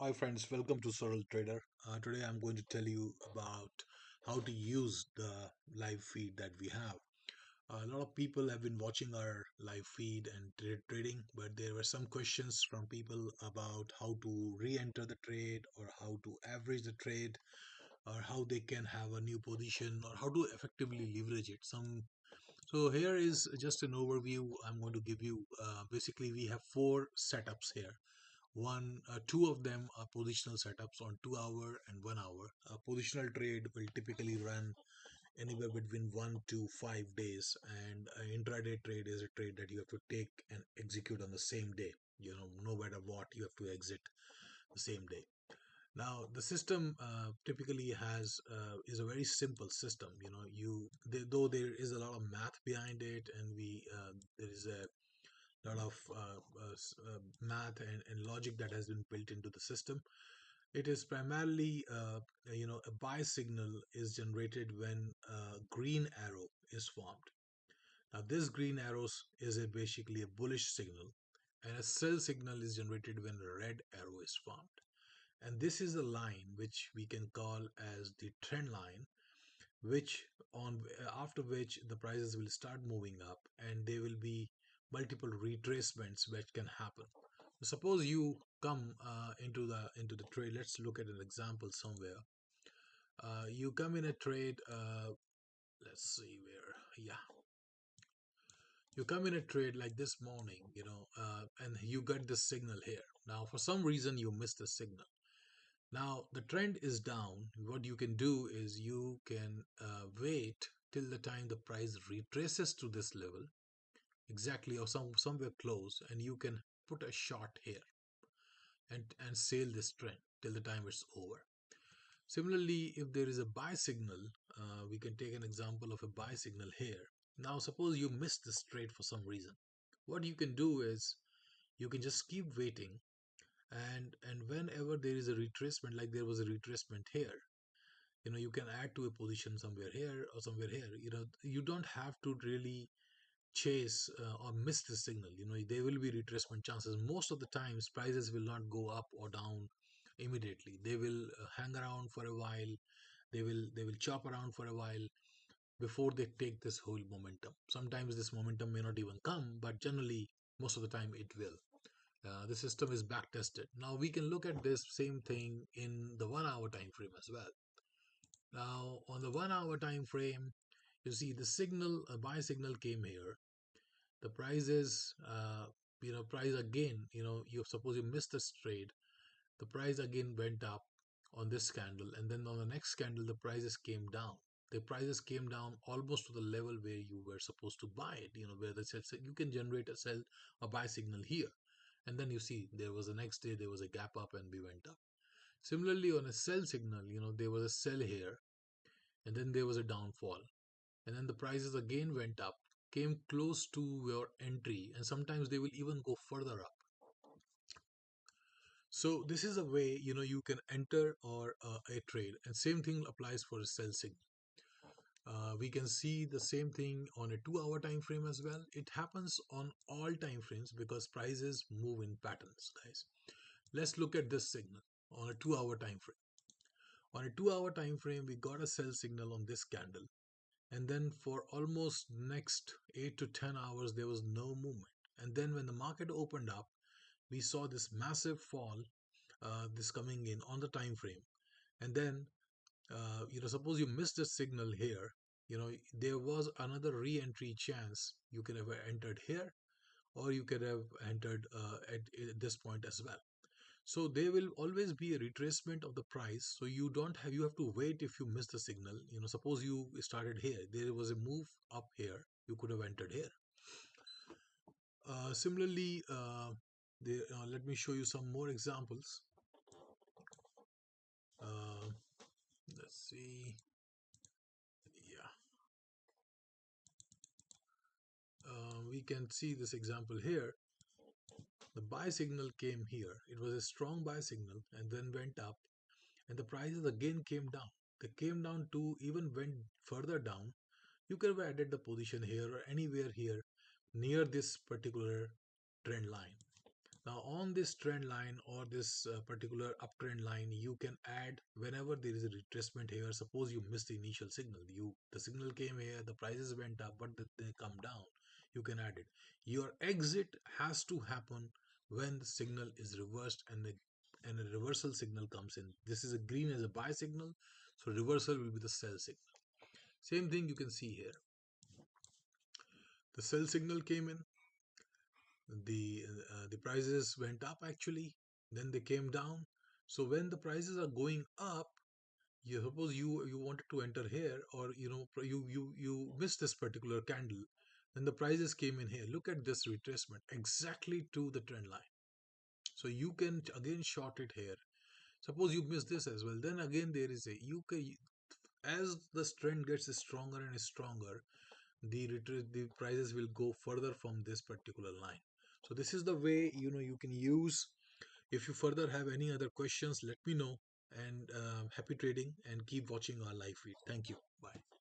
Hi friends, welcome to SARAL Trader. Today I'm going to tell you about how to use the live feed that we have. A lot of people have been watching our live feed and trading, but there were some questions from people about how to re-enter the trade or how to average the trade or how they can have a new position or how to effectively leverage it. So here is just an overview I'm going to give you. Basically, we have four setups here. Two of them are positional setups on 2 hour and 1 hour. A positional trade will typically run anywhere between 1 to 5 days, and an intraday trade is a trade that you have to take and execute on the same day. No matter what, you have to exit the same day. Now, the system typically has is a very simple system. Though there is a lot of math behind it, and there is a lot of math and logic that has been built into the system. It is primarily, a buy signal is generated when a green arrow is formed. Now, this green arrow is basically a bullish signal, and a sell signal is generated when a red arrow is formed. And this is a line which we can call as the trend line, which on after which the prices will start moving up, and there will be multiple retracements which can happen. Suppose you come into the trade. Let's look at an example somewhere. You come in a trade. Let's see where. Yeah, you come in a trade like this morning. And you got this signal here. Now, for some reason, you missed the signal. Now the trend is down. What you can do is you can wait till the time the price retraces to this level exactly, or somewhere close, and you can put a short here and sail this trend till the time it's over. Similarly, if there is a buy signal, we can take an example of a buy signal here. Now suppose you missed this trade for some reason. What you can do is you can just keep waiting, and whenever there is a retracement, like there was a retracement here, you can add to a position somewhere here or somewhere here. You don't have to really chase or miss the signal. There will be retracement chances. Most of the times prices will not go up or down immediately. They will hang around for a while. They will chop around for a while before they take this whole momentum. Sometimes this momentum may not even come, but generally most of the time it will. The system is back tested. Now we can look at this same thing in the 1 hour time frame as well. Now on the 1 hour time frame, you see the signal, a buy signal came here. The price is, price again, you suppose you missed this trade. The price again went up on this candle, and then on the next candle, the prices came down. The prices came down almost to the level where you were supposed to buy it, where the sell, you can generate a buy signal here. And then you see there was the next day, there was a gap up and we went up. Similarly, on a sell signal, there was a sell here, and then there was a downfall, and then the prices again went up, came close to your entry, and sometimes they will even go further up. So this is a way you can enter or a trade, and same thing applies for a sell signal. We can see the same thing on a 2 hour time frame as well. It happens on all time frames because prices move in patterns, guys. Let's look at this signal on a 2 hour time frame. On a 2 hour time frame, we got a sell signal on this candle, and then for almost next 8 to 10 hours there was no movement. And then when the market opened up, we saw this massive fall, this coming in on the time frame. And then suppose you missed the signal here, there was another re-entry chance. You could have entered here, or you could have entered at this point as well. So there will always be a retracement of the price. So you have to wait. If you miss the signal, suppose you started here, there was a move up here, you could have entered here. Similarly, let me show you some more examples. uh, let's see. Yeah, we can see this example here. The buy signal came here. It was a strong buy signal and then went up, and the prices again came down. They came down to even went further down. You could have added the position here or anywhere here near this particular trend line. Now on this trend line or this particular uptrend line, you can add whenever there is a retracement here. Suppose you missed the initial signal, the signal came here, the prices went up, but they come down, you can add it. Your exit has to happen when the signal is reversed and a reversal signal comes in. This is a green as a buy signal, so reversal will be the sell signal. Same thing you can see here. The sell signal came in, the prices went up actually, then they came down. So when the prices are going up, you suppose you wanted to enter here, or you missed this particular candle, then the prices came in here. Look at this retracement exactly to the trend line. So you can again short it here. Suppose you miss this as well, then again there is a you can, as the trend gets stronger and stronger, the prices will go further from this particular line. So this is the way you can use. If you further have any other questions, let me know. And happy trading, and keep watching our live feed. Thank you. Bye.